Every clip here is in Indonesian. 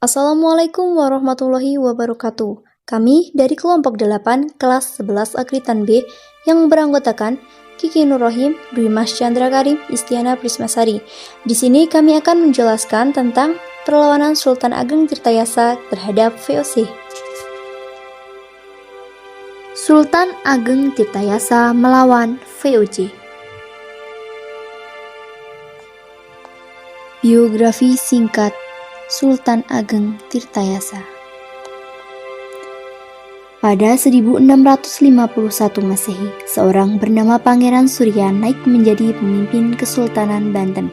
Assalamualaikum warahmatullahi wabarakatuh. Kami dari kelompok 8 kelas 11 Akritan B yang beranggotakan Kiki Nur Rohim, Dwi Mas Chandra Karim, Istiana Prismasari. Di sini kami akan menjelaskan tentang perlawanan Sultan Ageng Tirtayasa terhadap VOC. Sultan Ageng Tirtayasa melawan VOC. Biografi singkat Sultan Ageng Tirtayasa. Pada 1651 Masehi, seorang bernama Pangeran Surya naik menjadi pemimpin Kesultanan Banten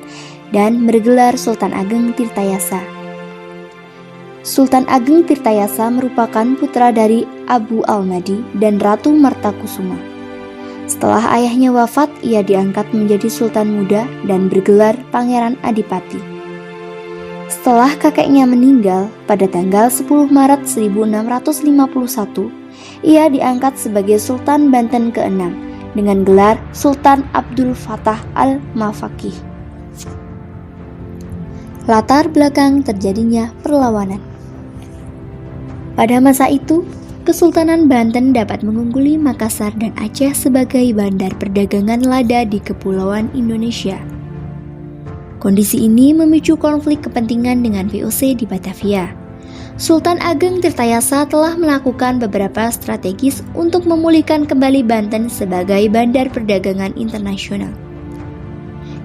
dan bergelar Sultan Ageng Tirtayasa. Sultan Ageng Tirtayasa merupakan putra dari Abu Al-Madi dan Ratu Martakusuma. Setelah ayahnya wafat, ia diangkat menjadi sultan muda dan bergelar Pangeran Adipati. Setelah kakeknya meninggal pada tanggal 10 Maret 1651, ia diangkat sebagai Sultan Banten ke-6 dengan gelar Sultan Abdul Fattah Al-Mafaqih. Latar belakang terjadinya perlawanan. Pada masa itu, Kesultanan Banten dapat mengungguli Makassar dan Aceh sebagai bandar perdagangan lada di Kepulauan Indonesia. Kondisi ini memicu konflik kepentingan dengan VOC di Batavia. Sultan Ageng Tirtayasa telah melakukan beberapa strategis untuk memulihkan kembali Banten sebagai bandar perdagangan internasional.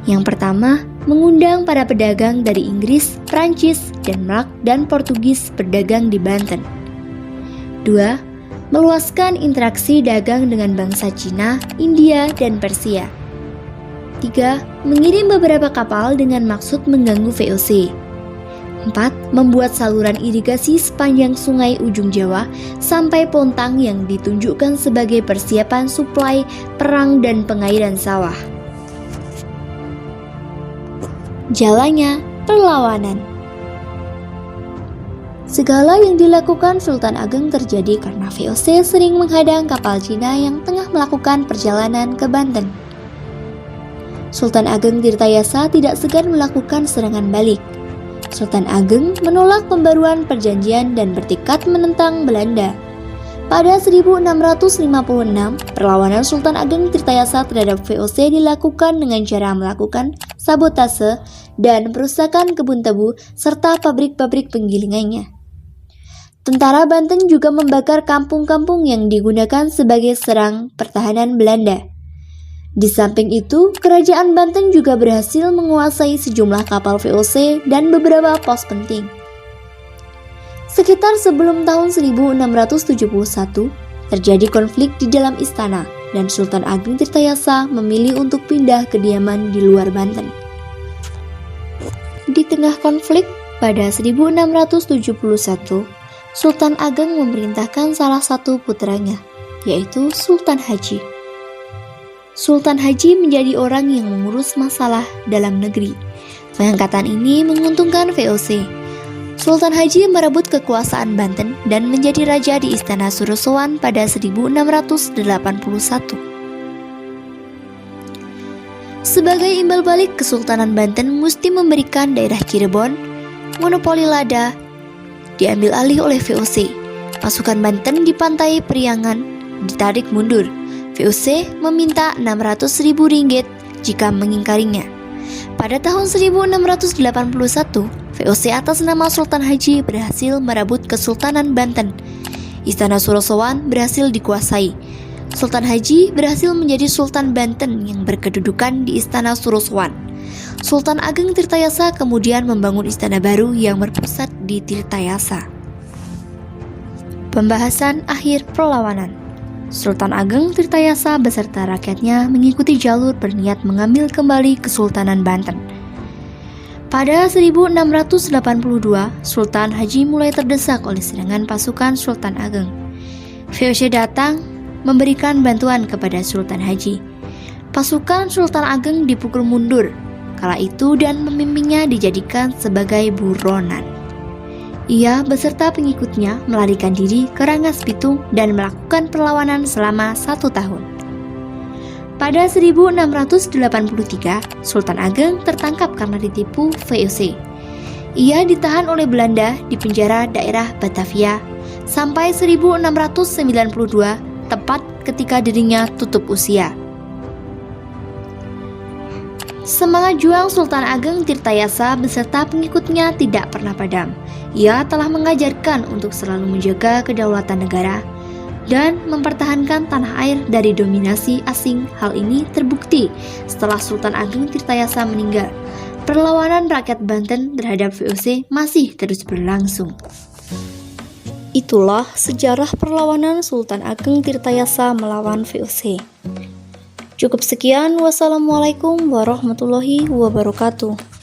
Yang pertama, mengundang para pedagang dari Inggris, Prancis, Denmark, dan Portugis berdagang di Banten. 2. Meluaskan interaksi dagang dengan bangsa Cina, India, dan Persia. 3. Mengirim beberapa kapal dengan maksud mengganggu VOC. 4. Membuat saluran irigasi sepanjang sungai ujung Jawa sampai Pontang yang ditunjukkan sebagai persiapan suplai perang dan pengairan sawah. Jalannya perlawanan. Segala yang dilakukan Sultan Ageng terjadi karena VOC sering menghadang kapal Cina yang tengah melakukan perjalanan ke Banten. Sultan Ageng Tirtayasa tidak segan melakukan serangan balik. Sultan Ageng menolak pembaruan perjanjian dan bertekad menentang Belanda. Pada 1656, perlawanan Sultan Ageng Tirtayasa terhadap VOC dilakukan dengan cara melakukan sabotase dan perusakan kebun tebu serta pabrik-pabrik penggilingannya. Tentara Banten juga membakar kampung-kampung yang digunakan sebagai serang pertahanan Belanda. Di samping itu, kerajaan Banten juga berhasil menguasai sejumlah kapal VOC dan beberapa pos penting. Sekitar sebelum tahun 1671, terjadi konflik di dalam istana dan Sultan Ageng Tirtayasa memilih untuk pindah kediaman di luar Banten. Di tengah konflik, pada 1671, Sultan Ageng memerintahkan salah satu putranya, yaitu Sultan Haji. Sultan Haji menjadi orang yang mengurus masalah dalam negeri. Pengangkatan ini menguntungkan VOC. Sultan Haji merebut kekuasaan Banten dan menjadi raja di Istana Surosowan pada 1681. Sebagai imbal balik, Kesultanan Banten mesti memberikan daerah Cirebon, monopoli lada, diambil alih oleh VOC. Pasukan Banten di pantai Priangan ditarik mundur. VOC meminta 600.000 ringgit jika mengingkarinya. Pada tahun 1681, VOC atas nama Sultan Haji berhasil merebut Kesultanan Banten. Istana Surosowan berhasil dikuasai. Sultan Haji berhasil menjadi Sultan Banten yang berkedudukan di Istana Surosowan. Sultan Ageng Tirtayasa kemudian membangun istana baru yang berpusat di Tirtayasa. Pembahasan akhir perlawanan. Sultan Ageng Tirtayasa beserta rakyatnya mengikuti jalur berniat mengambil kembali Kesultanan Banten. Pada 1682, Sultan Haji mulai terdesak oleh serangan pasukan Sultan Ageng. VOC datang memberikan bantuan kepada Sultan Haji. Pasukan Sultan Ageng dipukul mundur kala itu dan pemimpinnya dijadikan sebagai buronan. Ia beserta pengikutnya melarikan diri ke Rangas Bitung dan melakukan perlawanan selama 1 tahun. Pada 1683, Sultan Ageng tertangkap karena ditipu VOC. Ia ditahan oleh Belanda di penjara daerah Batavia sampai 1692, tepat ketika dirinya tutup usia. Semangat juang Sultan Ageng Tirtayasa beserta pengikutnya tidak pernah padam. Ia telah mengajarkan untuk selalu menjaga kedaulatan negara dan mempertahankan tanah air dari dominasi asing. Hal ini terbukti setelah Sultan Ageng Tirtayasa meninggal. Perlawanan rakyat Banten terhadap VOC masih terus berlangsung. Itulah sejarah perlawanan Sultan Ageng Tirtayasa melawan VOC. Cukup sekian, wassalamualaikum warahmatullahi wabarakatuh.